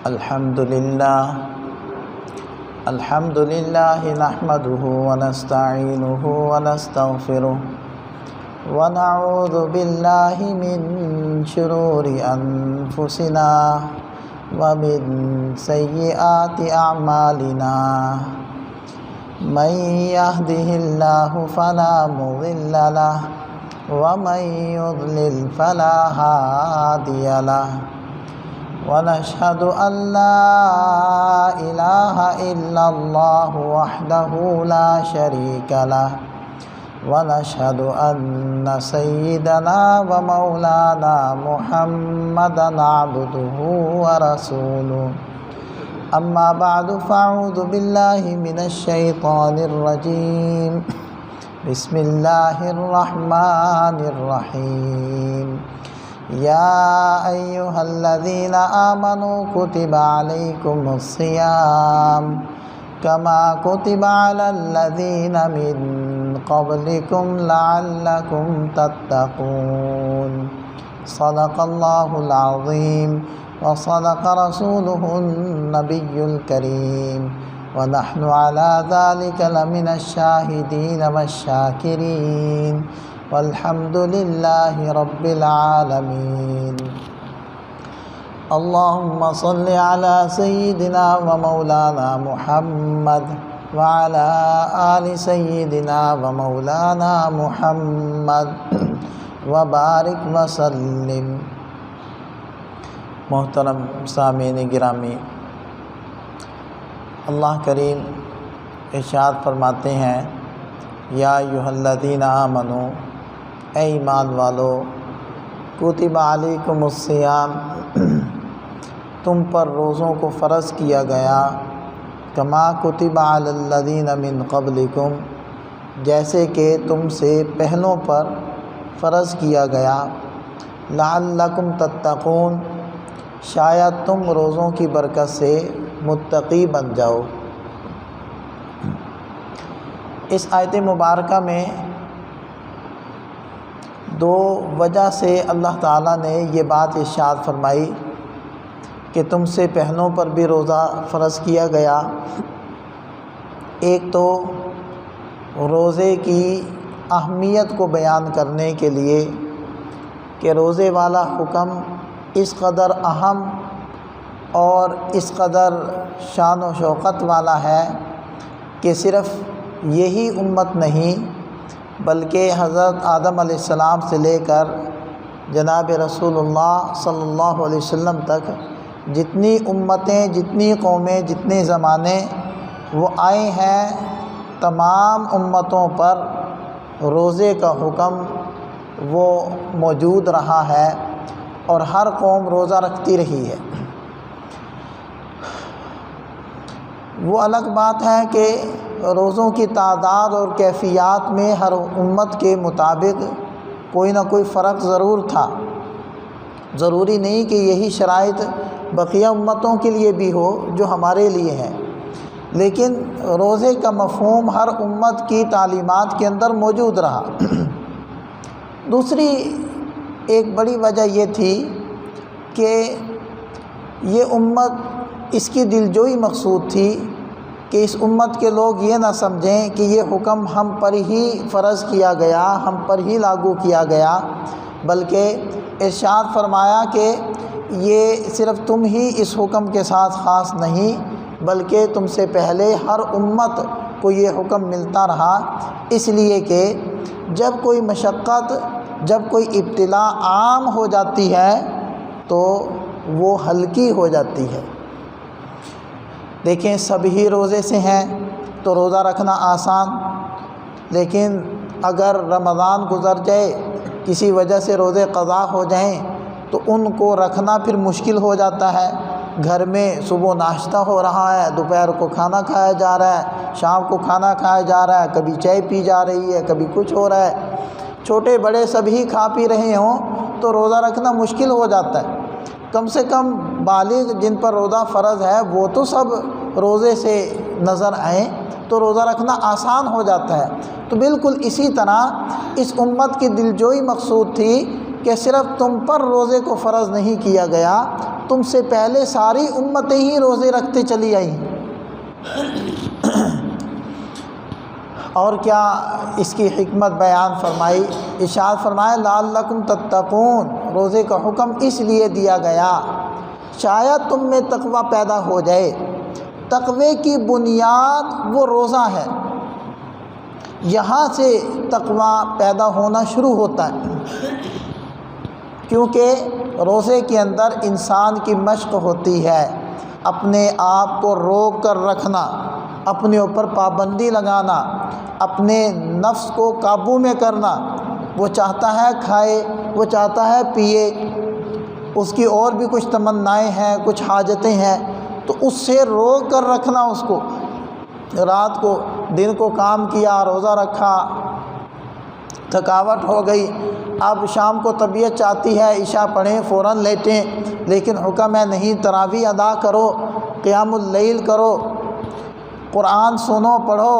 الحمد لله نحمده ونستعينه ونستغفره ونعوذ بالله من شرور أنفسنا ومن سيئات أعمالنا من يهده الله فلا مضل له ومن يضلل فلا هادي له ونشهد أن لا إله إلا الله وحده لا شريك له ونشهد أن سيدنا ومولانا محمدا عبده ورسوله أما بعد فأعوذ بالله من الشيطان الرجيم بسم الله الرحمن الرحيم يا أيها الذين آمنوا كتب عليكم الصيام كما كتب على الذين من قبلكم لعلكم تتقون صدق الله العظيم وصدق رسوله النبي الكريم ونحن على ذلك لمن الشاهدين والشاكرين والحمد لله رب العالمين اللهم صل على سيدنا ومولانا محمد وعلى آل سيدنا ومولانا محمد وبارك وسلم۔ محترم سامعین گرامی، اللہ کریم ارشاد فرماتے ہیں یا ایھا الذین آمنوا، اے ایمان والو، کتب علیکم الصیام، تم پر روزوں کو فرض کیا گیا، کما کتب علی الذین من قبلکم، جیسے کہ تم سے پہلوں پر فرض کیا گیا، لعلکم تتقون، شاید تم روزوں کی برکت سے متقی بن جاؤ۔ اس آیت مبارکہ میں دو وجہ سے اللہ تعالیٰ نے یہ بات ارشاد فرمائی کہ تم سے پہلوں پر بھی روزہ فرض کیا گیا۔ ایک تو روزے کی اہمیت کو بیان کرنے کے لیے کہ روزے والا حکم اس قدر اہم اور اس قدر شان و شوقت والا ہے کہ صرف یہی امت نہیں بلکہ حضرت آدم علیہ السلام سے لے کر جناب رسول اللہ صلی اللہ علیہ وسلم تک جتنی امتیں، جتنی قومیں، جتنے زمانے وہ آئے ہیں، تمام امتوں پر روزے کا حکم وہ موجود رہا ہے اور ہر قوم روزہ رکھتی رہی ہے۔ وہ الگ بات ہے کہ روزوں کی تعداد اور کیفیات میں ہر امت کے مطابق کوئی نہ کوئی فرق ضرور تھا، ضروری نہیں کہ یہی شرائط بقیہ امتوں کے لیے بھی ہو جو ہمارے لیے ہیں، لیکن روزے کا مفہوم ہر امت کی تعلیمات کے اندر موجود رہا۔ دوسری ایک بڑی وجہ یہ تھی کہ یہ امت، اس کی دلجوئی مقصود تھی کہ اس امت کے لوگ یہ نہ سمجھیں کہ یہ حکم ہم پر ہی فرض کیا گیا، ہم پر ہی لاگو کیا گیا، بلکہ ارشاد فرمایا کہ یہ صرف تم ہی اس حکم کے ساتھ خاص نہیں بلکہ تم سے پہلے ہر امت کو یہ حکم ملتا رہا، اس لیے کہ جب کوئی مشقت، جب کوئی ابتلا عام ہو جاتی ہے تو وہ ہلکی ہو جاتی ہے۔ دیکھیں، سبھی روزے سے ہیں تو روزہ رکھنا آسان، لیکن اگر رمضان گزر جائے، کسی وجہ سے روزے قضا ہو جائیں تو ان کو رکھنا پھر مشکل ہو جاتا ہے۔ گھر میں صبح ناشتہ ہو رہا ہے، دوپہر کو کھانا کھایا جا رہا ہے، شام کو کھانا کھایا جا رہا ہے، کبھی چائے پی جا رہی ہے، کبھی کچھ ہو رہا ہے، چھوٹے بڑے سبھی کھا پی رہے ہوں تو روزہ رکھنا مشکل ہو جاتا ہے۔ کم سے کم بالغ جن پر روزہ فرض ہے وہ تو سب روزے سے نظر آئیں تو روزہ رکھنا آسان ہو جاتا ہے۔ تو بالکل اسی طرح اس امت کی دلجوئی مقصود تھی کہ صرف تم پر روزے کو فرض نہیں کیا گیا تم سے پہلے ساری امتیں ہی روزے رکھتے چلی آئیں۔ اور کیا اس کی حکمت بیان فرمائی، ارشاد فرمایا لعلکم تتقون، روزے کا حکم اس لیے دیا گیا شاید تم میں تقوی پیدا ہو جائے۔ تقوی کی بنیاد وہ روزہ ہے، یہاں سے تقوی پیدا ہونا شروع ہوتا ہے، کیونکہ روزے کے اندر انسان کی مشق ہوتی ہے، اپنے آپ کو روک کر رکھنا، اپنے اوپر پابندی لگانا، اپنے نفس کو قابو میں کرنا۔ وہ چاہتا ہے کھائے، وہ چاہتا ہے پیے، اس کی اور بھی کچھ تمنائیں ہیں، کچھ حاجتیں ہیں، تو اس سے روک کر رکھنا اس کو۔ رات کو دن کو کام کیا، روزہ رکھا، تھکاوٹ ہو گئی، اب شام کو طبیعت چاہتی ہے عشاء پڑھیں فوراً لیٹیں، لیکن حکم ہے نہیں، تراویح ادا کرو، قیام اللیل کرو، قرآن سنو پڑھو۔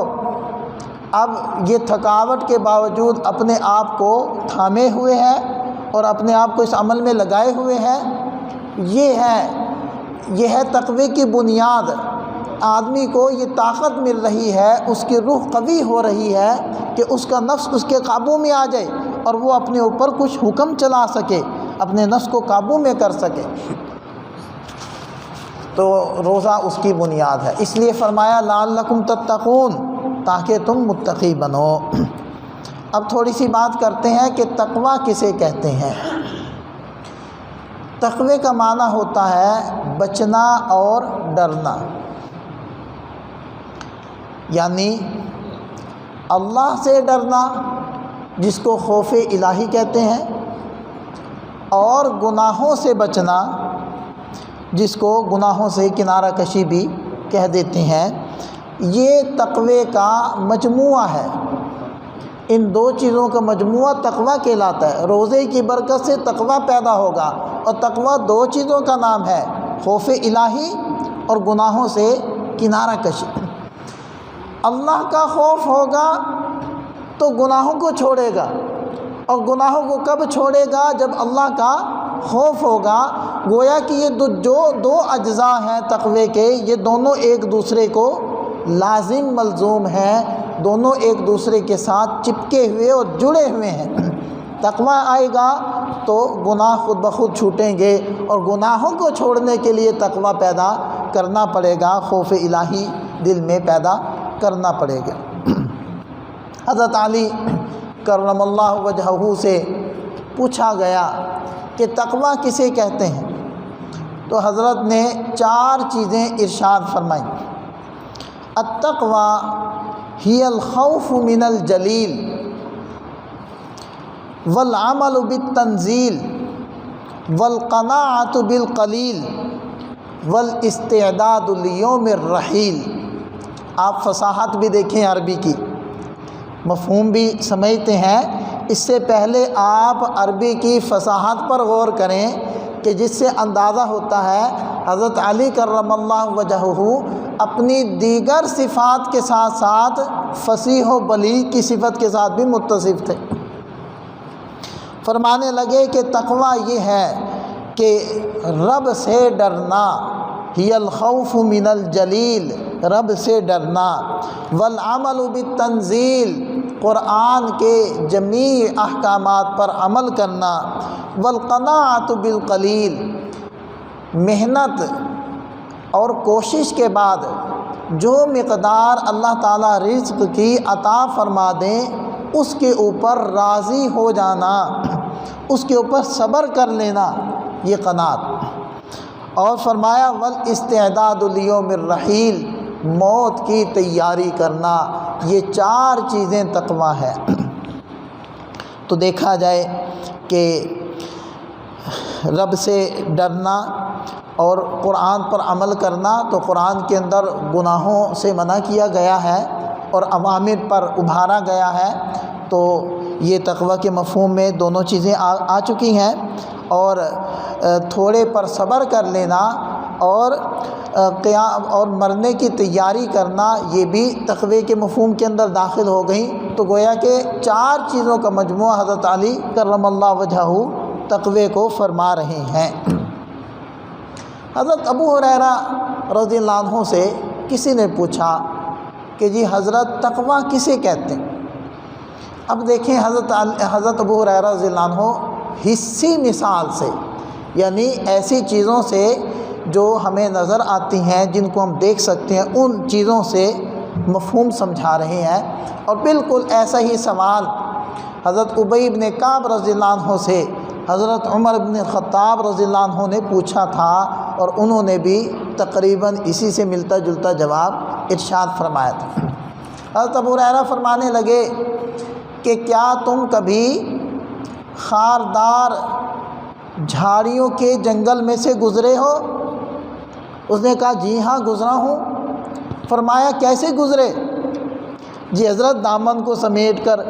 اب یہ تھکاوٹ کے باوجود اپنے آپ کو تھامے ہوئے ہیں اور اپنے آپ کو اس عمل میں لگائے ہوئے ہیں، یہ ہے تقوی کی بنیاد۔ آدمی کو یہ طاقت مل رہی ہے، اس کی روح قوی ہو رہی ہے کہ اس کا نفس اس کے قابو میں آ جائے اور وہ اپنے اوپر کچھ حکم چلا سکے، اپنے نفس کو قابو میں کر سکے۔ تو روزہ اس کی بنیاد ہے، اس لیے فرمایا لعلکم تتقون، تاکہ تم متقی بنو۔ اب تھوڑی سی بات کرتے ہیں کہ تقوی کسے کہتے ہیں۔ تقوی کا معنی ہوتا ہے بچنا اور ڈرنا، یعنی اللہ سے ڈرنا جس کو خوف الہی کہتے ہیں، اور گناہوں سے بچنا جس کو گناہوں سے کنارہ کشی بھی کہہ دیتے ہیں۔ یہ تقوی کا مجموعہ ہے، ان دو چیزوں کا مجموعہ تقوی کہلاتا ہے۔ روزے کی برکت سے تقوی پیدا ہوگا، اور تقوی دو چیزوں کا نام ہے، خوف الہی اور گناہوں سے کنارہ کشی۔ اللہ کا خوف ہوگا تو گناہوں کو چھوڑے گا، اور گناہوں کو کب چھوڑے گا؟ جب اللہ کا خوف ہوگا۔ گویا کہ یہ جو دو اجزاء ہیں تقوی کے، یہ دونوں ایک دوسرے کو لازم ملزوم ہیں، دونوں ایک دوسرے کے ساتھ چپکے ہوئے اور جڑے ہوئے ہیں۔ تقوی آئے گا تو گناہ خود بخود چھوٹیں گے، اور گناہوں کو چھوڑنے کے لیے تقوی پیدا کرنا پڑے گا، خوف الہی دل میں پیدا کرنا پڑے گا۔ حضرت علی کرم اللہ وجہہ سے پوچھا گیا کہ تقوی کسے کہتے ہیں، تو حضرت نے 4 چیزیں ارشاد فرمائیں۔ التقوی ہی الخوف من الجلیل، والعمل بالتنزیل، والقناعۃ بالقلیل، والاستعداد لیوم الرحیل۔ آپ فصاحت بھی دیکھیں عربی کی، مفہوم بھی سمجھتے ہیں، اس سے پہلے آپ عربی کی فصاحت پر غور کریں کہ جس سے اندازہ ہوتا ہے حضرت علی کرم اللہ وجہہ اپنی دیگر صفات کے ساتھ ساتھ فصیح و بلیغ کی صفت کے ساتھ بھی متصف تھے۔ فرمانے لگے کہ تقوی یہ ہے کہ رب سے ڈرنا، ہی الخوف من الجلیل، رب سے ڈرنا، والعمل بالتنزیل، قرآن کے جمیع احکامات پر عمل کرنا، والقناعۃ بالقلیل، محنت اور کوشش کے بعد جو مقدار اللہ تعالیٰ رزق کی عطا فرما دیں اس کے اوپر راضی ہو جانا، اس کے اوپر صبر کر لینا، یہ قناعت۔ اور فرمایا والاستعداد لیوم الرحیل، موت کی تیاری کرنا، یہ 4 چیزیں تقوی ہے۔ تو دیکھا جائے کہ رب سے ڈرنا اور قرآن پر عمل کرنا، تو قرآن کے اندر گناہوں سے منع کیا گیا ہے اور اوامر پر ابھارا گیا ہے، تو یہ تقوی کے مفہوم میں دونوں چیزیں آ چکی ہیں۔ اور تھوڑے پر صبر کر لینا اور قیام اور مرنے کی تیاری کرنا، یہ بھی تقوی کے مفہوم کے اندر داخل ہو گئیں۔ تو گویا کہ 4 چیزوں کا مجموعہ حضرت علی کرم اللہ وجہہ تقوی کو فرما رہے ہیں۔ حضرت ابو ہریرہ رضی اللہ عنہ سے کسی نے پوچھا کہ جی حضرت تقویٰ کسے کہتے ہیں؟ اب دیکھیں حضرت ابو ہریرہ رضی اللہ عنہ حسی مثال سے، یعنی ایسی چیزوں سے جو ہمیں نظر آتی ہیں، جن کو ہم دیکھ سکتے ہیں، ان چیزوں سے مفہوم سمجھا رہے ہیں۔ اور بالکل ایسا ہی سوال حضرت ابی بن کعب رضی اللہ عنہ سے حضرت عمر بن خطاب رضی اللہ عنہ نے پوچھا تھا، اور انہوں نے بھی تقریباً اسی سے ملتا جلتا جواب ارشاد فرمایا تھا۔ حضرت ابو ہریرہ فرمانے لگے کہ کیا تم کبھی خاردار جھاڑیوں کے جنگل میں سے گزرے ہو؟ اس نے کہا جی ہاں گزرا ہوں۔ فرمایا کیسے گزرے؟ جی حضرت دامن کو سمیٹ کر،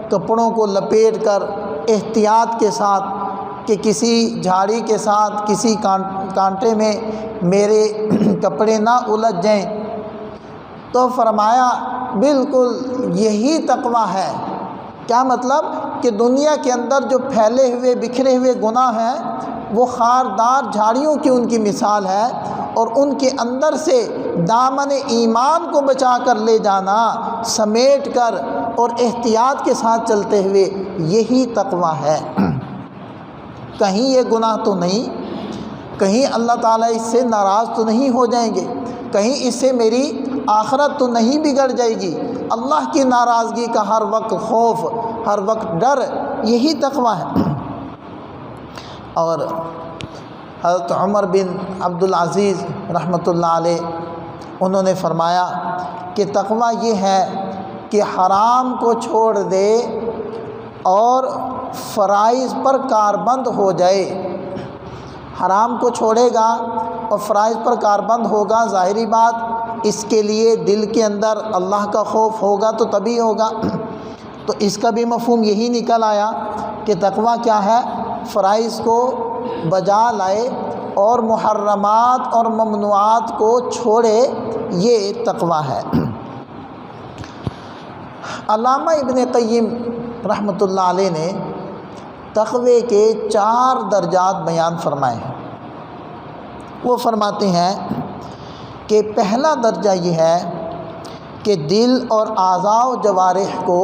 کپڑوں کو لپیٹ کر، احتیاط کے ساتھ کہ کسی جھاڑی کے ساتھ کسی کانٹے میں میرے کپڑے نہ الجھ جائیں۔ تو فرمایا بالکل یہی تقویٰ ہے۔ کیا مطلب؟ کہ دنیا کے اندر جو پھیلے ہوئے بکھرے ہوئے گناہ ہیں وہ خاردار جھاڑیوں کی ان کی مثال ہے، اور ان کے اندر سے دامن ایمان کو بچا کر لے جانا، سمیٹ کر اور احتیاط کے ساتھ چلتے ہوئے، یہی تقویٰ ہے۔ کہیں یہ گناہ تو نہیں، کہیں اللہ تعالیٰ اس سے ناراض تو نہیں ہو جائیں گے، کہیں اس سے میری آخرت تو نہیں بگڑ جائے گی، اللہ کی ناراضگی کا ہر وقت خوف، ہر وقت ڈر، یہی تقویٰ ہے۔ اور حضرت عمر بن عبد العزیز رحمۃ اللہ علیہ انہوں نے فرمایا کہ تقویٰ یہ ہے کہ حرام کو چھوڑ دے اور فرائض پر کاربند ہو جائے۔ حرام کو چھوڑے گا اور فرائض پر کاربند ہوگا، ظاہری بات اس کے لیے دل کے اندر اللہ کا خوف ہوگا تو تبھی ہوگا۔ تو اس کا بھی مفہوم یہی نکل آیا کہ تقویٰ کیا ہے؟ فرائض کو بجا لائے اور محرمات اور ممنوعات کو چھوڑے، یہ تقویٰ ہے۔ علامہ ابن قیم رحمۃ اللہ علیہ نے تقوی کے 4 درجات بیان فرمائے ہیں۔ وہ فرماتے ہیں کہ پہلا درجہ یہ ہے کہ دل اور اعضاء و جوارح کو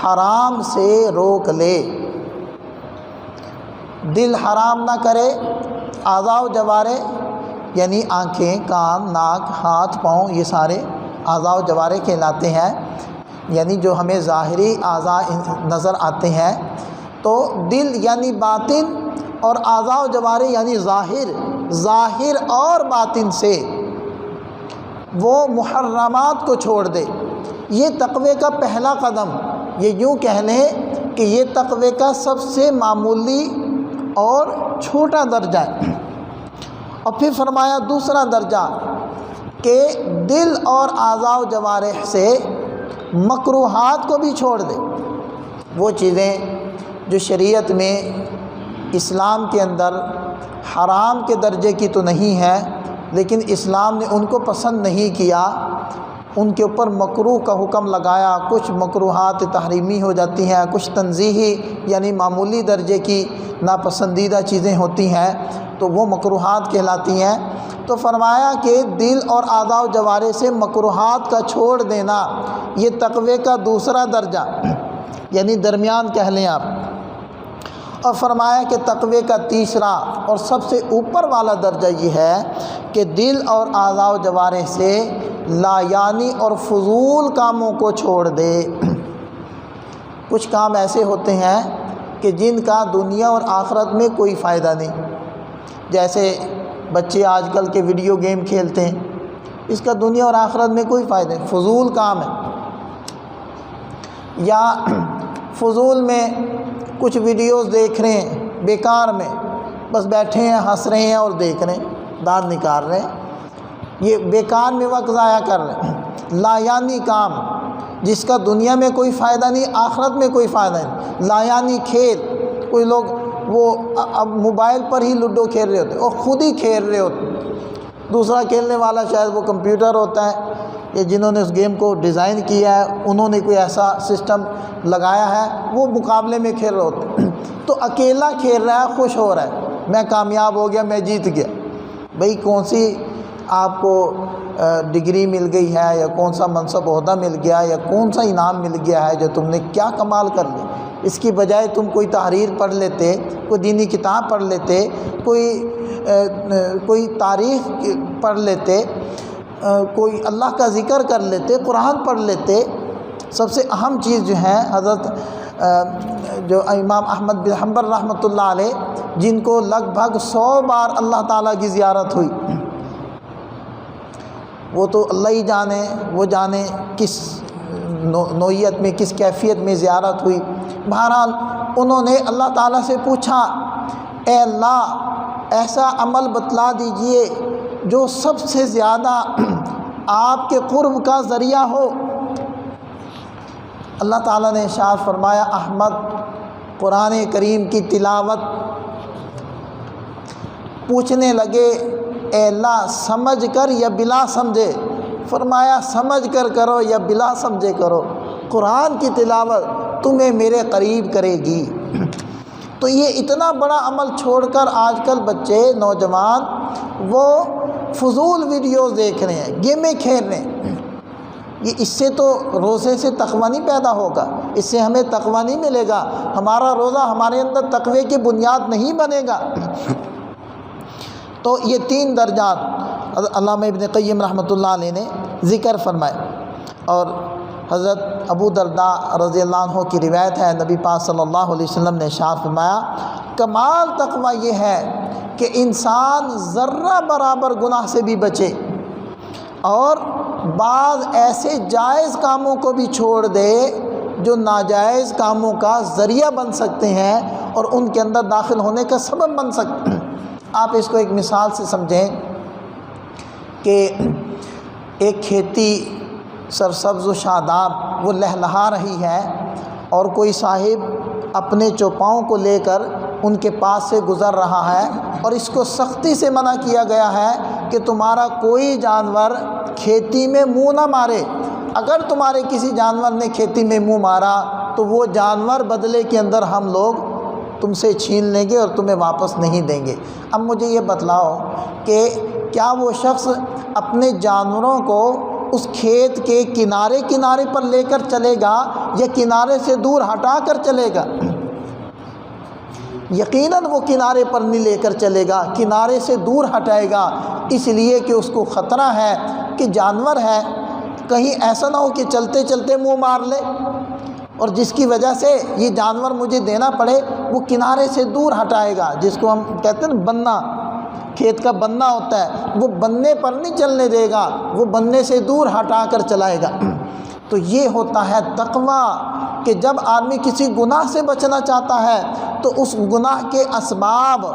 حرام سے روک لے، دل حرام نہ کرے، اعضاء و جوارح یعنی آنکھیں، کان، ناک، ہاتھ، پاؤں، یہ سارے اعضاء و جوارح کہلاتے ہیں، یعنی جو ہمیں ظاہری اعضاء نظر آتے ہیں۔ تو دل یعنی باطن اور اعضاء و جوارح یعنی ظاہر اور باطن سے وہ محرمات کو چھوڑ دے۔ یہ تقوی کا پہلا قدم، یہ یوں کہہ لیں کہ یہ تقوی کا سب سے معمولی اور چھوٹا درجہ ہے۔ اور پھر فرمایا دوسرا درجہ کہ دل اور اعضاء و جوارح سے مکروہات کو بھی چھوڑ دے۔ وہ چیزیں جو شریعت میں اسلام کے اندر حرام کے درجے کی تو نہیں ہے، لیکن اسلام نے ان کو پسند نہیں کیا، ان کے اوپر مکروہ کا حکم لگایا۔ کچھ مکروہات تحریمی ہو جاتی ہیں، کچھ تنزیہی یعنی معمولی درجے کی ناپسندیدہ چیزیں ہوتی ہیں، تو وہ مکروہات کہلاتی ہیں۔ تو فرمایا کہ دل اور اعضاء و جوارح سے مکروہات کا چھوڑ دینا، یہ تقوی کا دوسرا درجہ یعنی درمیان کہہ لیں آپ۔ اور فرمایا کہ تقوی کا تیسرا اور سب سے اوپر والا درجہ یہ ہے کہ دل اور اعضاء و جوارح سے لایعنی اور فضول کاموں کو چھوڑ دے۔ کچھ کام ایسے ہوتے ہیں کہ جن کا دنیا اور آخرت میں کوئی فائدہ نہیں، جیسے بچے آج کل کے ویڈیو گیم کھیلتے ہیں، اس کا دنیا اور آخرت میں کوئی فائدہ نہیں، فضول کام ہے۔ یا فضول میں کچھ ویڈیوز دیکھ رہے ہیں بیکار میں، بس بیٹھے ہیں ہنس رہے ہیں اور دیکھ رہے ہیں، دانت نکال رہے ہیں، یہ بیکار میں وقت ضائع کر رہے ہیں۔ لایعنی کام جس کا دنیا میں کوئی فائدہ نہیں، آخرت میں کوئی فائدہ نہیں۔ لایعنی کھیل، کوئی لوگ وہ اب موبائل پر ہی لوڈو کھیل رہے ہوتے ہیں اور خود ہی کھیل رہے ہوتے ہیں، دوسرا کھیلنے والا شاید وہ کمپیوٹر ہوتا ہے، یا جنہوں نے اس گیم کو ڈیزائن کیا ہے انہوں نے کوئی ایسا سسٹم لگایا ہے، وہ مقابلے میں کھیل رہے ہوتے ہیں۔ تو اکیلا کھیل رہا ہے، خوش ہو رہا ہے، میں کامیاب ہو گیا، میں جیت گیا، بھئی کون سی آپ کو ڈگری مل گئی ہے، یا کون سا منصب عہدہ مل گیا، یا کون سا انعام مل گیا ہے جو تم نے کیا کمال کر لی؟ اس کی بجائے تم کوئی تحریر پڑھ لیتے، کوئی دینی کتاب پڑھ لیتے، کوئی تاریخ پڑھ لیتے، کوئی اللہ کا ذکر کر لیتے، قرآن پڑھ لیتے۔ سب سے اہم چیز جو ہے، حضرت جو امام احمد بن حنبل رحمۃ اللہ علیہ، جن کو لگ بھگ 100 بار اللہ تعالیٰ کی زیارت ہوئی، وہ تو اللہ ہی جانے، وہ جانے کس نوعیت میں، کس کیفیت میں زیارت ہوئی۔ بہرحال انہوں نے اللہ تعالیٰ سے پوچھا، اے اللہ ایسا عمل بتلا دیجئے جو سب سے زیادہ آپ کے قرب کا ذریعہ ہو۔ اللہ تعالیٰ نے ارشاد فرمایا، احمد قرآن کریم کی تلاوت۔ پوچھنے لگے، اے اللہ سمجھ کر یا بلا سمجھے؟ فرمایا سمجھ کر کرو یا بلا سمجھے کرو، قرآن کی تلاوت تمہیں میرے قریب کرے گی۔ تو یہ اتنا بڑا عمل چھوڑ کر آج کل بچے، نوجوان، وہ فضول ویڈیوز دیکھ رہے ہیں، گیمیں کھیل رہے ہیں۔ یہ اس سے تو روزے سے تقویٰ نہیں پیدا ہوگا، اس سے ہمیں تقویٰ نہیں ملے گا، ہمارا روزہ ہمارے اندر تقوی کی بنیاد نہیں بنے گا۔ تو یہ 3 درجات علامہ ابن قیم رحمۃ اللہ علیہ نے ذکر فرمائے۔ اور حضرت ابو درداء رضی اللہ عنہ کی روایت ہے، نبی پاک صلی اللہ علیہ وسلم نے ارشاد فرمایا، کمال تقویٰ یہ ہے کہ انسان ذرہ برابر گناہ سے بھی بچے، اور بعض ایسے جائز کاموں کو بھی چھوڑ دے جو ناجائز کاموں کا ذریعہ بن سکتے ہیں اور ان کے اندر داخل ہونے کا سبب بن سکتے ہیں۔ آپ اس کو ایک مثال سے سمجھیں کہ ایک کھیتی سرسبز و شاداب وہ لہلہا رہی ہے، اور کوئی صاحب اپنے چوپاؤں کو لے کر ان کے پاس سے گزر رہا ہے، اور اس کو سختی سے منع کیا گیا ہے کہ تمہارا کوئی جانور کھیتی میں منہ نہ مارے۔ اگر تمہارے کسی جانور نے کھیتی میں منہ مارا تو وہ جانور بدلے کے اندر ہم لوگ تم سے چھین لیں گے اور تمہیں واپس نہیں دیں گے۔ اب مجھے یہ بتلاؤ کہ کیا وہ شخص اپنے جانوروں کو اس کھیت کے کنارے کنارے پر لے کر چلے گا یا کنارے سے دور ہٹا کر چلے گا؟ یقیناً وہ کنارے پر نہیں لے کر چلے گا، کنارے سے دور ہٹائے گا، اس لیے کہ اس کو خطرہ ہے کہ جانور ہے، کہیں ایسا نہ ہو کہ چلتے چلتے منہ مار لے، اور جس کی وجہ سے یہ جانور مجھے دینا پڑے۔ وہ کنارے سے دور ہٹائے گا، جس کو ہم کہتے ہیں بننا، کھیت کا بننا ہوتا ہے، وہ بننے پر نہیں چلنے دے گا، وہ بننے سے دور ہٹا کر چلائے گا۔ تو یہ ہوتا ہے تقویٰ، کہ جب آدمی کسی گناہ سے بچنا چاہتا ہے تو اس گناہ کے اسباب،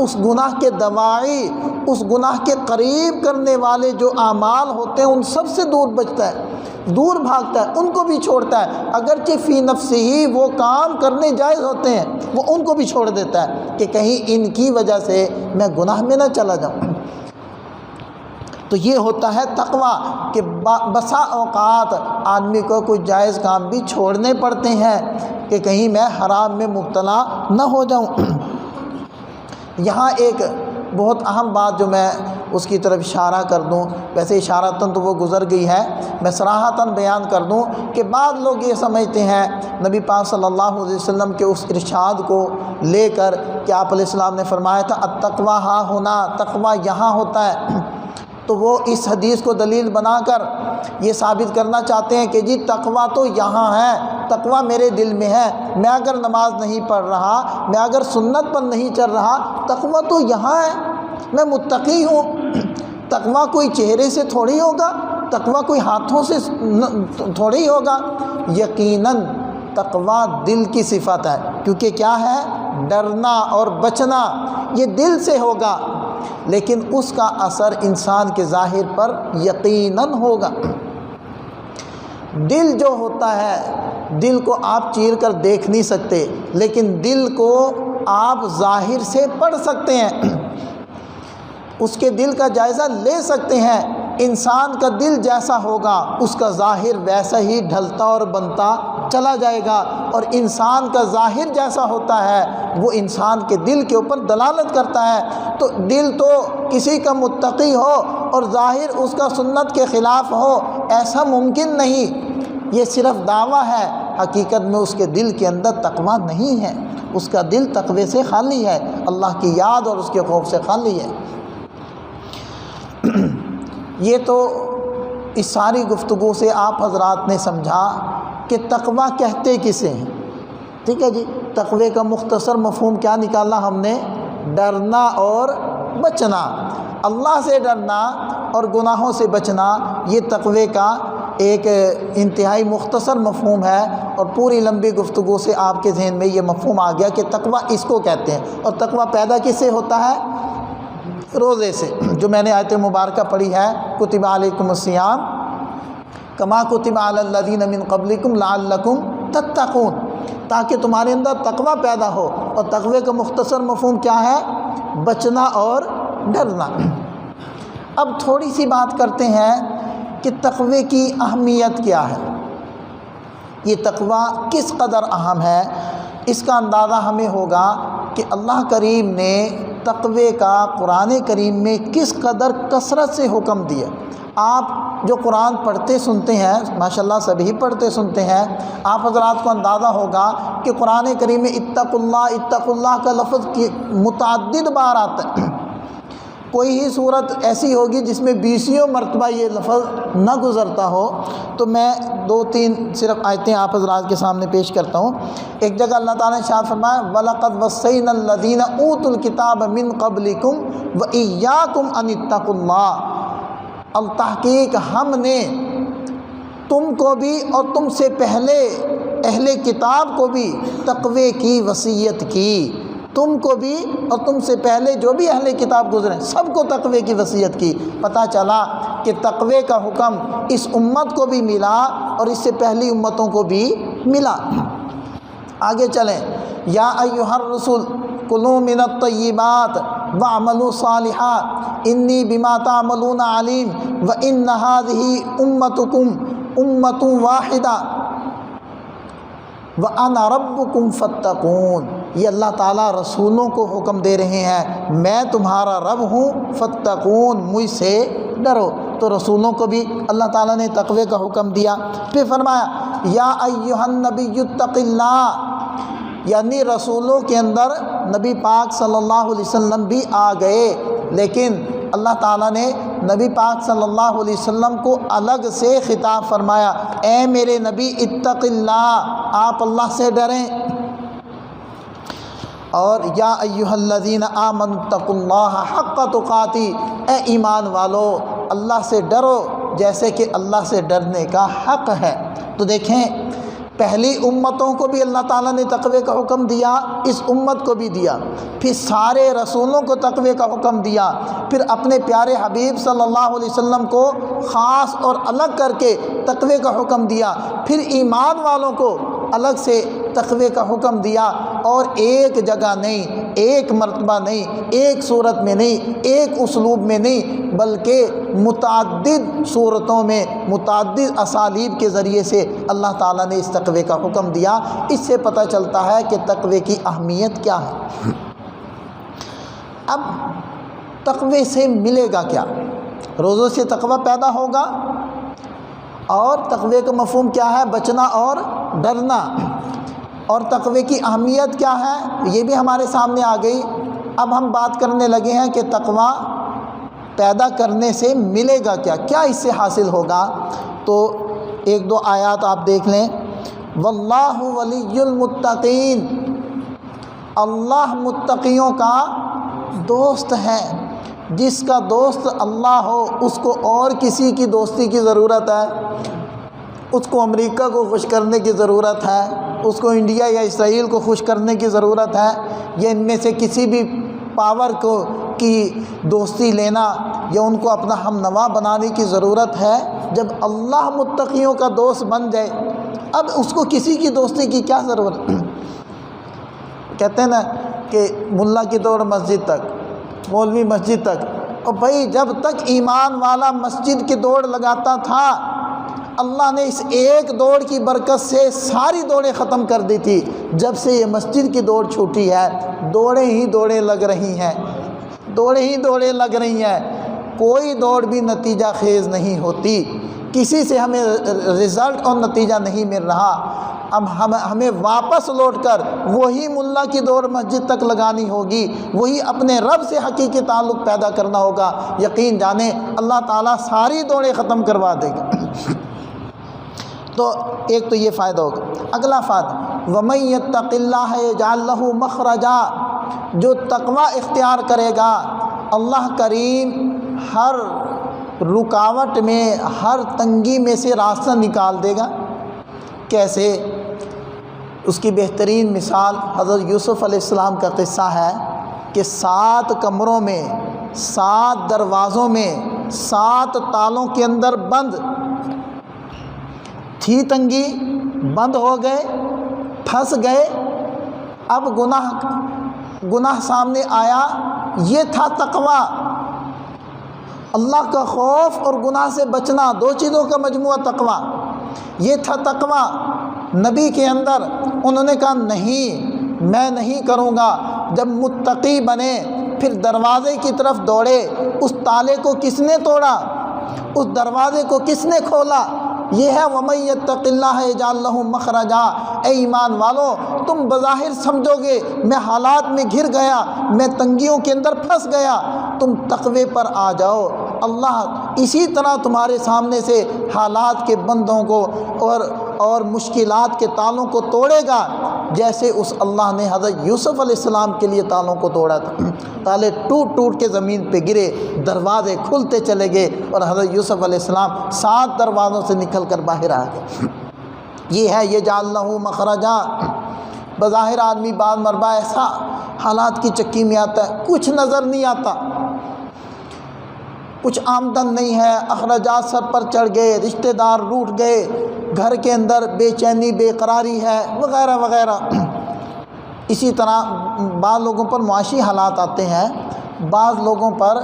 اس گناہ کے دواعی، اس گناہ کے قریب کرنے والے جو اعمال ہوتے ہیں ان سب سے دور بچتا ہے، دور بھاگتا ہے، ان کو بھی چھوڑتا ہے، اگرچہ فی نفسہ ہی وہ کام کرنے جائز ہوتے ہیں وہ ان کو بھی چھوڑ دیتا ہے کہ کہیں ان کی وجہ سے میں گناہ میں نہ چلا جاؤں۔ تو یہ ہوتا ہے تقویٰ، کہ بسا اوقات آدمی کو کوئی جائز کام بھی چھوڑنے پڑتے ہیں کہ کہیں میں حرام میں مبتلا نہ ہو جاؤں۔ یہاں ایک بہت اہم بات جو میں اس کی طرف اشارہ کر دوں، ویسے اشارتاً تو وہ گزر گئی ہے، میں صراحتاً بیان کر دوں کہ بعض لوگ یہ سمجھتے ہیں نبی پاک صلی اللہ علیہ وسلم کے اس ارشاد کو لے کر کہ آپ علیہ السلام نے فرمایا تھا التقویٰ ہاں ہونا، تقویٰ یہاں ہوتا ہے، تو وہ اس حدیث کو دلیل بنا کر یہ ثابت کرنا چاہتے ہیں کہ جی تقویٰ تو یہاں ہے، تقویٰ میرے دل میں ہے، میں اگر نماز نہیں پڑھ رہا، میں اگر سنت پر نہیں چل رہا، تقویٰ تو یہاں ہے، میں متقی ہوں۔ تقویٰ کوئی چہرے سے تھوڑی ہوگا، تقویٰ کوئی ہاتھوں سے تھوڑی ہوگا، یقیناً تقویٰ دل کی صفت ہے، کیونکہ کیا ہے، ڈرنا اور بچنا یہ دل سے ہوگا، لیکن اس کا اثر انسان کے ظاہر پر یقیناً ہوگا۔ دل جو ہوتا ہے، دل کو آپ چیر کر دیکھ نہیں سکتے، لیکن دل کو آپ ظاہر سے پڑھ سکتے ہیں، اس کے دل کا جائزہ لے سکتے ہیں۔ انسان کا دل جیسا ہوگا اس کا ظاہر ویسا ہی ڈھلتا اور بنتا چلا جائے گا، اور انسان کا ظاہر جیسا ہوتا ہے وہ انسان کے دل کے اوپر دلالت کرتا ہے۔ تو دل تو کسی کا متقی ہو اور ظاہر اس کا سنت کے خلاف ہو، ایسا ممکن نہیں، یہ صرف دعویٰ ہے، حقیقت میں اس کے دل کے اندر تقویٰ نہیں ہے، اس کا دل تقوی سے خالی ہے، اللہ کی یاد اور اس کے خوف سے خالی ہے۔ یہ تو اس ساری گفتگو سے آپ حضرات نے سمجھا کہ تقویٰ کہتے کسے ہیں، ٹھیک ہے جی۔ تقوی کا مختصر مفہوم کیا نکالا ہم نے؟ ڈرنا اور بچنا، اللہ سے ڈرنا اور گناہوں سے بچنا، یہ تقوی کا ایک انتہائی مختصر مفہوم ہے، اور پوری لمبی گفتگو سے آپ کے ذہن میں یہ مفہوم آ گیا کہ تقویٰ اس کو کہتے ہیں۔ اور تقویٰ پیدا کس سے ہوتا ہے؟ روزے سے، جو میں نے آیت مبارکہ پڑھی ہے، کتب علیکم الصیام کما کتب علی الذین من قبلکم لعلکم تتقون، تاکہ تمہارے اندر تقویٰ پیدا ہو۔ اور تقوی کا مختصر مفہوم کیا ہے؟ بچنا اور ڈرنا۔ اب تھوڑی سی بات کرتے ہیں کہ تقوی کی اہمیت کیا ہے، یہ تقوی کس قدر اہم ہے۔ اس کا اندازہ ہمیں ہوگا کہ اللہ کریم نے تقوی کا قرآن کریم میں کس قدر کثرت سے حکم دیا۔ آپ جو قرآن پڑھتے سنتے ہیں، ماشاءاللہ سبھی پڑھتے سنتے ہیں، آپ حضرات کو اندازہ ہوگا کہ قرآن کریم میں اتق اللہ کا لفظ متعدد بار آتا ہے۔ کوئی ہی صورت ایسی ہوگی جس میں 20 مرتبہ یہ لفظ نہ گزرتا ہو۔ تو میں 2-3 صرف آیتیں آپ حضرات کے سامنے پیش کرتا ہوں۔ ایک جگہ اللہ تعالیٰ نے ارشاد فرمایا وَلَقَدْ وَصَّيْنَا الَّذِينَ أُوتُوا الْكِتَابَ مِن قَبْلِكُمْ وَإِيَّاكُمْ أَنِ اتَّقُوا اللَّهَ، التحقیق ہم نے تم کو بھی اور تم سے پہلے اہل کتاب کو بھی تقوی کی وصیت کی، تم کو بھی اور تم سے پہلے جو بھی اہل کتاب گزرے سب کو تقوی کی وصیت کی۔ پتہ چلا کہ تقوی کا حکم اس امت کو بھی ملا اور اس سے پہلی امتوں کو بھی ملا۔ آگے چلیں، یا ایھا الرسول کلوا من الطیبات واعملوا صالحا انی بما تعملون علیم وان هذه امتکم امۃ واحدہ وَأَنَا رَبُّكُمْ فَاتَّقُونَ، یہ اللہ تعالیٰ رسولوں کو حکم دے رہے ہیں، میں تمہارا رب ہوں، فَاتَّقُونَ، مجھ سے ڈرو۔ تو رسولوں کو بھی اللہ تعالیٰ نے تقوی کا حکم دیا۔ پھر فرمایا یا ایھا النبی اتق اللہ، یعنی رسولوں کے اندر نبی پاک صلی اللہ علیہ وسلم بھی آ گئے، لیکن اللہ تعالیٰ نے نبی پاک صلی اللہ علیہ وسلم کو الگ سے خطاب فرمایا، اے میرے نبی اتق اللہ، آپ اللہ سے ڈریں۔ اور یا ایھا الذین آمنوا اتقوا اللہ حق تقاتہ، اے ایمان والو اللہ سے ڈرو جیسے کہ اللہ سے ڈرنے کا حق ہے۔ تو دیکھیں، پہلی امتوں کو بھی اللہ تعالیٰ نے تقوی کا حکم دیا، اس امت کو بھی دیا، پھر سارے رسولوں کو تقوی کا حکم دیا، پھر اپنے پیارے حبیب صلی اللہ علیہ وسلم کو خاص اور الگ کر کے تقوی کا حکم دیا، پھر ایمان والوں کو الگ سے تقوی کا حکم دیا، اور ایک جگہ نہیں، ایک مرتبہ نہیں، ایک صورت میں نہیں، ایک اسلوب میں نہیں، بلکہ متعدد صورتوں میں متعدد اسالیب کے ذریعے سے اللہ تعالیٰ نے اس تقوی کا حکم دیا۔ اس سے پتہ چلتا ہے کہ تقوی کی اہمیت کیا ہے۔ اب تقوی سے ملے گا کیا؟ روزوں سے تقوی پیدا ہوگا، اور تقوی کا مفہوم کیا ہے؟ بچنا اور ڈرنا۔ اور تقوی کی اہمیت کیا ہے یہ بھی ہمارے سامنے آ گئی۔ اب ہم بات کرنے لگے ہیں کہ تقوی پیدا کرنے سے ملے گا کیا، کیا اس سے حاصل ہوگا؟ تو 1-2 آیات آپ دیکھ لیں۔ واللہ ولی المتقین، اللہ متقیوں کا دوست ہے۔ جس کا دوست اللہ ہو اس کو اور کسی کی دوستی کی ضرورت ہے؟ اس کو امریکہ کو خوش کرنے کی ضرورت ہے؟ اس کو انڈیا یا اسرائیل کو خوش کرنے کی ضرورت ہے؟ یا ان میں سے کسی بھی پاور کی دوستی لینا یا ان کو اپنا ہم نوا بنانے کی ضرورت ہے؟ جب اللہ متقیوں کا دوست بن جائے، اب اس کو کسی کی دوستی کی کیا ضرورت؟ کہتے ہیں نا کہ ملا کی دوڑ مسجد تک، مولوی مسجد تک، اور بھائی جب تک ایمان والا مسجد کی دوڑ لگاتا تھا اللہ نے اس ایک دوڑ کی برکت سے ساری دوڑیں ختم کر دی تھی۔ جب سے یہ مسجد کی دوڑ چھوٹی ہے، دوڑیں ہی دوڑیں لگ رہی ہیں، دوڑیں ہی دوڑیں لگ رہی ہیں، کوئی دوڑ بھی نتیجہ خیز نہیں ہوتی، کسی سے ہمیں رزلٹ اور نتیجہ نہیں مل رہا۔ اب ہمیں واپس لوٹ کر وہی ملا کی دوڑ مسجد تک لگانی ہوگی، وہی اپنے رب سے حقیقی تعلق پیدا کرنا ہوگا۔ یقین جانیں اللہ تعالیٰ ساری دوڑیں ختم کروا دے گا۔ تو ایک تو یہ فائدہ ہوگا۔ اگلا فائدہ وَمَن يَتَّقِ اللَّهَ يَجْعَل لَّهُ مَخْرَجًا، جو تقوی اختیار کرے گا اللہ کریم ہر رکاوٹ میں، ہر تنگی میں سے راستہ نکال دے گا۔ کیسے؟ اس کی بہترین مثال حضرت یوسف علیہ السلام کا قصہ ہے کہ 7 کمروں میں، 7 دروازوں میں، 7 تالوں کے اندر بند تھی تنگی، بند ہو گئے، پھنس گئے۔ اب گناہ سامنے آیا، یہ تھا تقوی، اللہ کا خوف اور گناہ سے بچنا، 2 چیزوں کا مجموعہ تقوی، یہ تھا تقوی نبی کے اندر۔ انہوں نے کہا نہیں، میں نہیں کروں گا۔ جب متقی بنے پھر دروازے کی طرف دوڑے، اس تالے کو کس نے توڑا؟ اس دروازے کو کس نے کھولا؟ یہ ہے وَمَن يَتَّقِ اللَّهَ يَجْعَل لَّهُ مَخْرَجًا۔ اے ایمان والو، تم بظاہر سمجھو گے میں حالات میں گھر گیا، میں تنگیوں کے اندر پھنس گیا، تم تقوی پر آ جاؤ، اللہ اسی طرح تمہارے سامنے سے حالات کے بندوں کو اور مشکلات کے تالوں کو توڑے گا، جیسے اس اللہ نے حضرت یوسف علیہ السلام کے لیے تالوں کو توڑا تھا۔ تالے ٹوٹ ٹوٹ کے زمین پہ گرے، دروازے کھلتے چلے گئے، اور حضرت یوسف علیہ السلام 7 دروازوں سے نکل کر باہر آ گئے۔ یہ ہے یجعل لہ مخرجا۔ بظاہر آدمی بعض مربع ایسا حالات کی چکی میں آتا ہے، کچھ نظر نہیں آتا، کچھ آمدن نہیں ہے، اخراجات سر پر چڑھ گئے، رشتہ دار روٹھ گئے، گھر کے اندر بے چینی بے قراری ہے، وغیرہ وغیرہ۔ اسی طرح بعض لوگوں پر معاشی حالات آتے ہیں، بعض لوگوں پر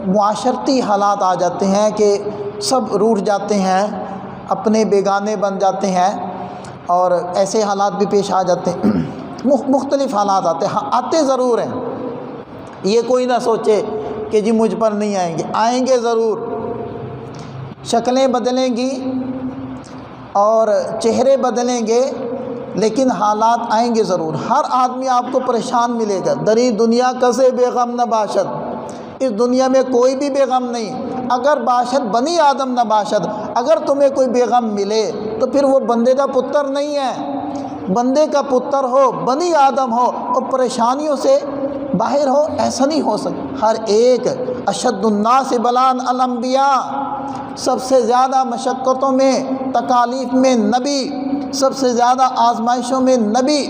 معاشرتی حالات آ جاتے ہیں کہ سب روٹھ جاتے ہیں، اپنے بیگانے بن جاتے ہیں، اور ایسے حالات بھی پیش آ جاتے ہیں۔ مختلف حالات آتے ہیں، آتے ضرور ہیں، یہ کوئی نہ سوچے کہ جی مجھ پر نہیں آئیں گے، آئیں گے ضرور۔ شکلیں بدلیں گی اور چہرے بدلیں گے، لیکن حالات آئیں گے ضرور۔ ہر آدمی آپ کو پریشان ملے گا۔ دری دنیا کسے بے غم نہ باشد، اس دنیا میں کوئی بھی بے غم نہیں۔ اگر باشد بنی آدم نہ باشد، اگر تمہیں کوئی بے غم ملے تو پھر وہ بندے کا پتر نہیں ہے۔ بندے کا پتر ہو، بنی آدم ہو، اور پریشانیوں سے باہر ہو، ایسا نہیں ہو سکتا۔ ہر ایک اشد الناس بلان الانبیاء، سب سے زیادہ مشقتوں میں، تکالیف میں نبی، سب سے زیادہ آزمائشوں میں نبی،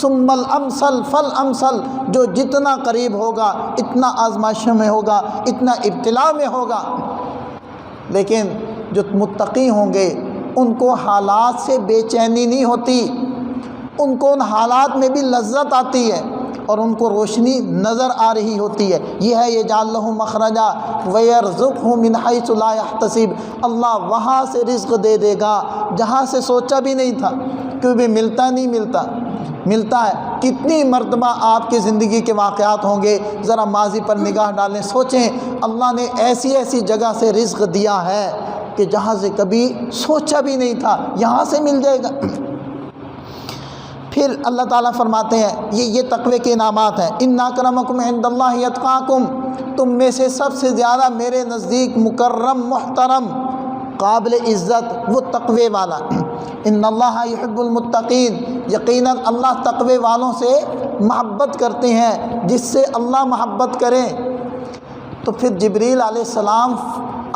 ثم الامثل فالامثل، جو جتنا قریب ہوگا اتنا آزمائشوں میں ہوگا، اتنا ابتلاء میں ہوگا۔ لیکن جو متقی ہوں گے ان کو حالات سے بے چینی نہیں ہوتی، ان کو ان حالات میں بھی لذت آتی ہے، اور ان کو روشنی نظر آ رہی ہوتی ہے۔ یہ ہے یجعل لہ مخرجا ویرزقہ من حیث لا یحتسب، اللہ وہاں سے رزق دے دے گا جہاں سے سوچا بھی نہیں تھا، کیونکہ ملتا نہیں ملتا ہے۔ کتنی مرتبہ آپ کی زندگی کے واقعات ہوں گے، ذرا ماضی پر نگاہ ڈالیں، سوچیں اللہ نے ایسی ایسی جگہ سے رزق دیا ہے کہ جہاں سے کبھی سوچا بھی نہیں تھا، یہاں سے مل جائے گا۔ پھر اللہ تعالیٰ فرماتے ہیں یہ تقوی کے انعامات ہیں۔ ان اکرمکم عند اللہ اتقاکم، تم میں سے سب سے زیادہ میرے نزدیک مکرم، محترم، قابل عزت وہ تقوی والا۔ ان اللہ یحب المتقین، یقیناً اللہ تقوی والوں سے محبت کرتے ہیں، جس سے اللہ محبت کریں۔ تو پھر جبریل علیہ السلام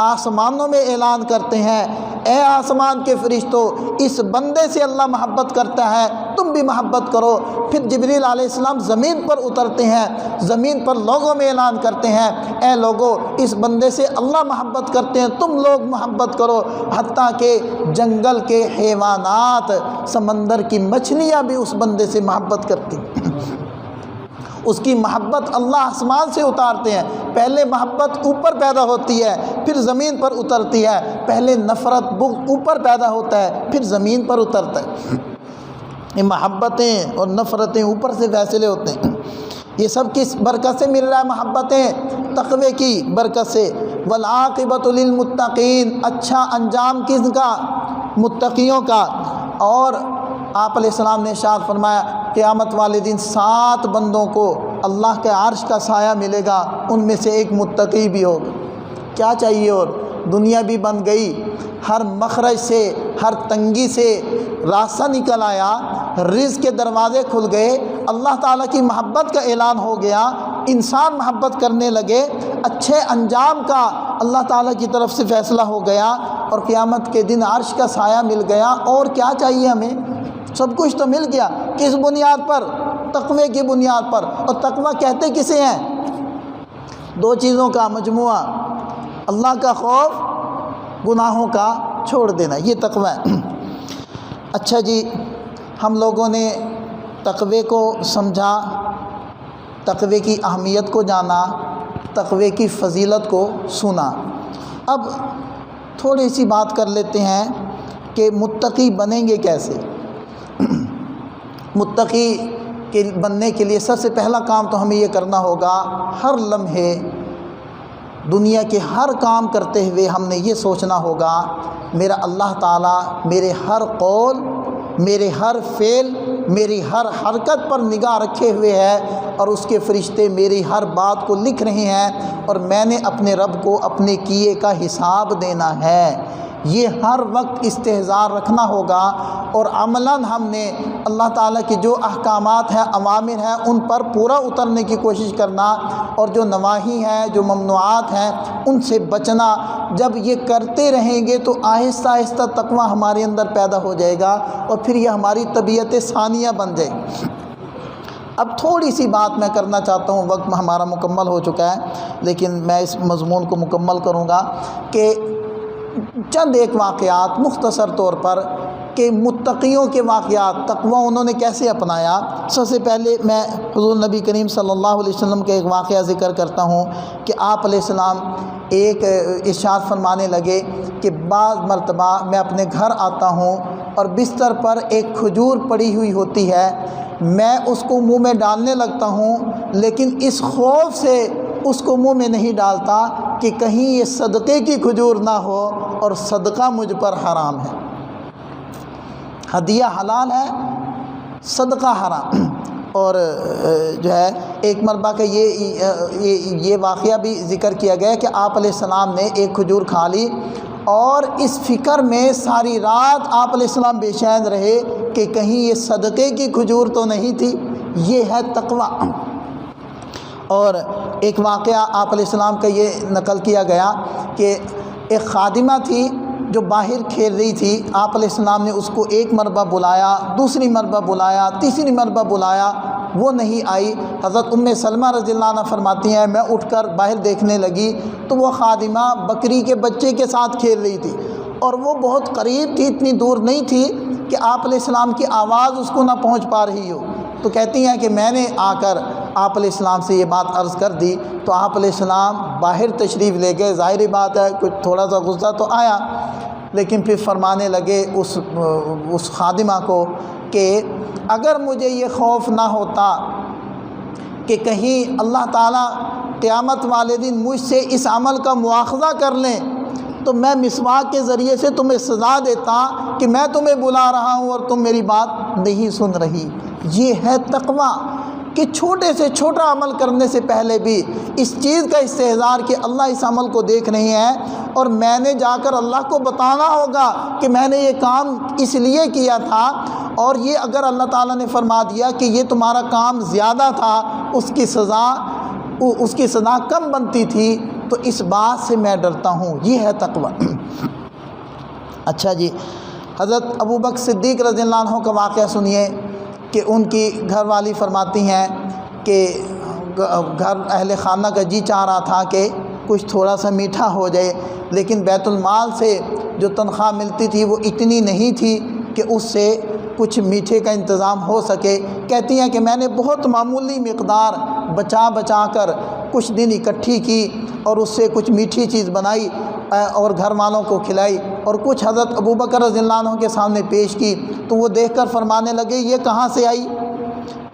آسمانوں میں اعلان کرتے ہیں، اے آسمان کے فرشتوں، اس بندے سے اللہ محبت کرتا ہے، تم بھی محبت کرو۔ پھر جبریل علیہ السلام زمین پر اترتے ہیں، زمین پر لوگوں میں اعلان کرتے ہیں، اے لوگوں، اس بندے سے اللہ محبت کرتے ہیں، تم لوگ محبت کرو۔ حتیٰ کہ جنگل کے حیوانات، سمندر کی مچھلیاں بھی اس بندے سے محبت کرتی ہیں۔ اس کی محبت اللہ آسمان سے اتارتے ہیں۔ پہلے محبت اوپر پیدا ہوتی ہے پھر زمین پر اترتی ہے، پہلے نفرت بغض اوپر پیدا ہوتا ہے پھر زمین پر اترتا ہے۔ یہ محبتیں اور نفرتیں اوپر سے فیصلے ہوتے ہیں۔ یہ سب کس برکت سے مل رہا ہے؟ محبتیں تقوی کی برکت سے۔ والعاقبۃ للمتقین، اچھا انجام کس کا؟ متقیوں کا۔ اور آپ علیہ السلام نے ارشاد فرمایا قیامت والے دن 7 بندوں کو اللہ کے عرش کا سایہ ملے گا، ان میں سے ایک متقی بھی ہوگا۔ کیا چاہیے؟ اور دنیا بھی بن گئی، ہر مخرج سے ہر تنگی سے راستہ نکل آیا، رزق کے دروازے کھل گئے، اللہ تعالیٰ کی محبت کا اعلان ہو گیا، انسان محبت کرنے لگے، اچھے انجام کا اللہ تعالیٰ کی طرف سے فیصلہ ہو گیا، اور قیامت کے دن عرش کا سایہ مل گیا۔ اور کیا چاہیے ہمیں؟ سب کچھ تو مل گیا۔ کس بنیاد پر؟ تقوی کی بنیاد پر۔ اور تقوی کہتے کسے ہیں؟ 2 چیزوں کا مجموعہ، اللہ کا خوف، گناہوں کا چھوڑ دینا، یہ تقوی ہے۔ اچھا جی، ہم لوگوں نے تقوی کو سمجھا، تقوی کی اہمیت کو جانا، تقوی کی فضیلت کو سنا۔ اب تھوڑی سی بات کر لیتے ہیں کہ متقی بنیں گے کیسے۔ متقی کے بننے کے لیے سب سے پہلا کام تو ہمیں یہ کرنا ہوگا، ہر لمحے دنیا کے ہر کام کرتے ہوئے ہم نے یہ سوچنا ہوگا میرا اللہ تعالیٰ میرے ہر قول، میرے ہر فعل، میری ہر حرکت پر نگاہ رکھے ہوئے ہے، اور اس کے فرشتے میری ہر بات کو لکھ رہے ہیں، اور میں نے اپنے رب کو اپنے کیے کا حساب دینا ہے۔ یہ ہر وقت استحضار رکھنا ہوگا، اور عملاً ہم نے اللہ تعالیٰ کے جو احکامات ہیں، اوامر ہیں، ان پر پورا اترنے کی کوشش کرنا، اور جو نواہی ہیں، جو ممنوعات ہیں، ان سے بچنا۔ جب یہ کرتے رہیں گے تو آہستہ آہستہ تقویٰ ہمارے اندر پیدا ہو جائے گا، اور پھر یہ ہماری طبیعت ثانیہ بن جائے گی۔ اب تھوڑی سی بات میں کرنا چاہتا ہوں، وقت ہمارا مکمل ہو چکا ہے، لیکن میں اس مضمون کو مکمل کروں گا کہ چند ایک واقعات مختصر طور پر کہ متقیوں کے واقعات، تقویٰ انہوں نے کیسے اپنایا۔ سب سے پہلے میں حضور نبی کریم صلی اللہ علیہ وسلم کا ایک واقعہ ذکر کرتا ہوں کہ آپ علیہ السلام ایک ارشاد فرمانے لگے کہ بعض مرتبہ میں اپنے گھر آتا ہوں اور بستر پر ایک کھجور پڑی ہوئی ہوتی ہے، میں اس کو منہ میں ڈالنے لگتا ہوں، لیکن اس خوف سے اس کو منہ میں نہیں ڈالتا کہ کہیں یہ صدقے کی کھجور نہ ہو اور صدقہ مجھ پر حرام ہے۔ ہدیہ حلال ہے، صدقہ حرام۔ اور جو ہے ایک مرتبہ کا یہ واقعہ بھی ذکر کیا گیا کہ آپ علیہ السلام نے ایک کھجور کھا لی، اور اس فکر میں ساری رات آپ علیہ السلام بے چین رہے کہ کہیں یہ صدقے کی کھجور تو نہیں تھی۔ یہ ہے تقویٰ۔ اور ایک واقعہ آپ علیہ السلام کا یہ نقل کیا گیا کہ ایک خادمہ تھی جو باہر کھیل رہی تھی، آپ علیہ السلام نے اس کو ایک مرتبہ بلایا، دوسری مرتبہ بلایا، تیسری مرتبہ بلایا، وہ نہیں آئی۔ حضرت ام سلمہ رضی اللہ عنہ فرماتی ہیں میں اٹھ کر باہر دیکھنے لگی تو وہ خادمہ بکری کے بچے کے ساتھ کھیل رہی تھی، اور وہ بہت قریب تھی، اتنی دور نہیں تھی کہ آپ علیہ السلام کی آواز اس کو نہ پہنچ پا رہی ہو۔ تو کہتی ہیں کہ میں نے آ کر آپ علیہ السلام سے یہ بات عرض کر دی، تو آپ علیہ السلام باہر تشریف لے گئے۔ ظاہری بات ہے کچھ تھوڑا سا غصہ تو آیا، لیکن پھر فرمانے لگے اس خادمہ کو کہ اگر مجھے یہ خوف نہ ہوتا کہ کہیں اللہ تعالیٰ قیامت والے دن مجھ سے اس عمل کا مواخذہ کر لیں، تو میں مسواک کے ذریعے سے تمہیں سزا دیتا کہ میں تمہیں بلا رہا ہوں اور تم میری بات نہیں سن رہی۔ یہ ہے تقویٰ کہ چھوٹے سے چھوٹا عمل کرنے سے پہلے بھی اس چیز کا استحضار کہ اللہ اس عمل کو دیکھ رہے ہیں، اور میں نے جا کر اللہ کو بتانا ہوگا کہ میں نے یہ کام اس لیے کیا تھا، اور یہ اگر اللہ تعالیٰ نے فرما دیا کہ یہ تمہارا کام زیادہ تھا، اس کی سزا کم بنتی تھی، تو اس بات سے میں ڈرتا ہوں۔ یہ ہے تقویٰ۔ اچھا جی، حضرت ابوبکر صدیق رضی اللہ عنہ کا واقعہ سنیے کہ ان کی گھر والی فرماتی ہیں کہ گھر اہل خانہ کا جی چاہ رہا تھا کہ کچھ تھوڑا سا میٹھا ہو جائے، لیکن بیت المال سے جو تنخواہ ملتی تھی وہ اتنی نہیں تھی کہ اس سے کچھ میٹھے کا انتظام ہو سکے۔ کہتی ہیں کہ میں نے بہت معمولی مقدار بچا بچا کر کچھ دن اکٹھی کی اور اس سے کچھ میٹھی چیز بنائی اور گھر والوں کو کھلائی اور کچھ حضرت ابوبکر رضی اللہ عنہ کے سامنے پیش کی، تو وہ دیکھ کر فرمانے لگے یہ کہاں سے آئی،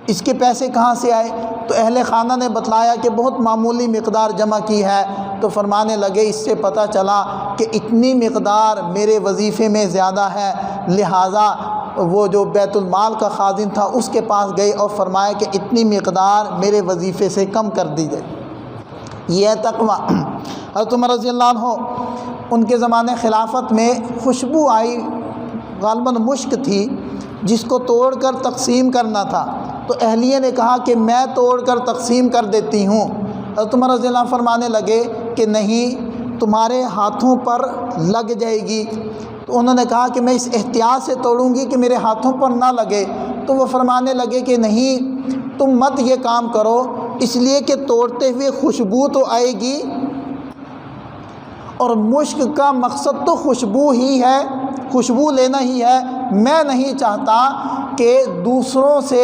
اس کے پیسے کہاں سے آئے؟ تو اہل خانہ نے بتلایا کہ بہت معمولی مقدار جمع کی ہے۔ تو فرمانے لگے اس سے پتہ چلا کہ اتنی مقدار میرے وظیفے میں زیادہ ہے، لہٰذا وہ جو بیت المال کا خازن تھا اس کے پاس گئے اور فرمایا کہ اتنی مقدار میرے وظیفے سے کم کر دی جائے۔ یہ ہے تقویٰ۔ حضرت عمر رضی اللہ عنہ ان کے زمانے خلافت میں خوشبو آئی، غالباً مشک تھی، جس کو توڑ کر تقسیم کرنا تھا، تو اہلیہ نے کہا کہ میں توڑ کر تقسیم کر دیتی ہوں۔ حضرت عمر رضی اللہ عنہ فرمانے لگے کہ نہیں، تمہارے ہاتھوں پر لگ جائے گی۔ تو انہوں نے کہا کہ میں اس احتیاط سے توڑوں گی کہ میرے ہاتھوں پر نہ لگے۔ تو وہ فرمانے لگے کہ نہیں، تم مت یہ کام کرو، اس لیے کہ توڑتے ہوئے خوشبو تو آئے گی، اور مشک کا مقصد تو خوشبو ہی ہے، خوشبو لینا ہی ہے۔ میں نہیں چاہتا کہ دوسروں سے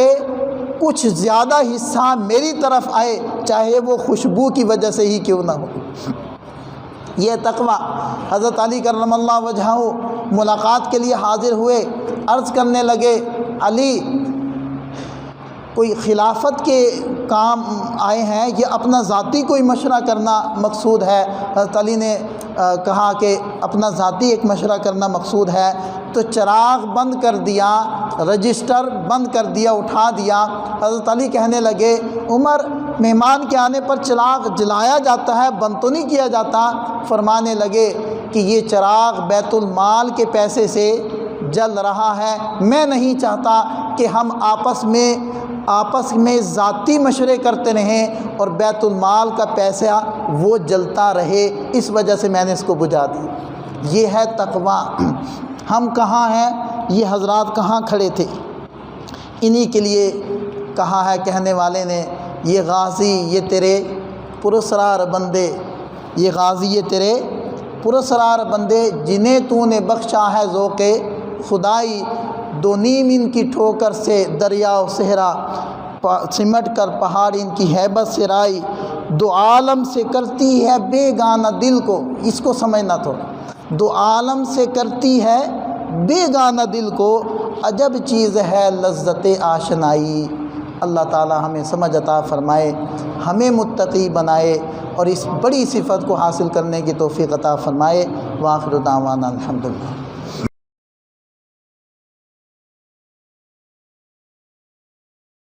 کچھ زیادہ حصہ میری طرف آئے، چاہے وہ خوشبو کی وجہ سے ہی کیوں نہ ہو۔ یہ تقویٰ۔ حضرت علی کرم اللہ وجہہ ملاقات کے لیے حاضر ہوئے، عرض کرنے لگے علی کوئی خلافت کے کام آئے ہیں یا اپنا ذاتی کوئی مشورہ کرنا مقصود ہے؟ حضرت علی نے کہا کہ اپنا ذاتی ایک مشورہ کرنا مقصود ہے۔ تو چراغ بند کر دیا، رجسٹر بند کر دیا، اٹھا دیا۔ حضرت علی کہنے لگے عمر، مہمان کے آنے پر چراغ جلایا جاتا ہے، بند تو نہیں کیا جاتا؟ فرمانے لگے کہ یہ چراغ بیت المال کے پیسے سے جل رہا ہے، میں نہیں چاہتا کہ ہم آپس میں ذاتی مشورے کرتے رہیں اور بیت المال کا پیسہ وہ جلتا رہے، اس وجہ سے میں نے اس کو بجھا دی۔ یہ ہے تقویٰ۔ ہم کہاں ہیں؟ یہ حضرات کہاں کھڑے تھے؟ انہی کے لیے کہا ہے کہنے والے نے، یہ غازی یہ تیرے پراسرار بندے، یہ غازی یہ تیرے پراسرار بندے، جنہیں تو نے بخشا ہے ذوق خدائی، دو نیم ان کی ٹھوکر سے دریا و صحرا، سمٹ کر پہاڑ ان کی ہیبت سے رائی، دو عالم سے کرتی ہے بے گانہ دل کو، اس کو سمجھنا تو، دو عالم سے کرتی ہے بے گانہ دل کو، عجب چیز ہے لذت آشنائی۔ اللہ تعالی ہمیں سمجھ عطا فرمائے، ہمیں متقی بنائے اور اس بڑی صفت کو حاصل کرنے کی توفیق عطا فرمائے۔ وآخر دعوانا الحمدللہ۔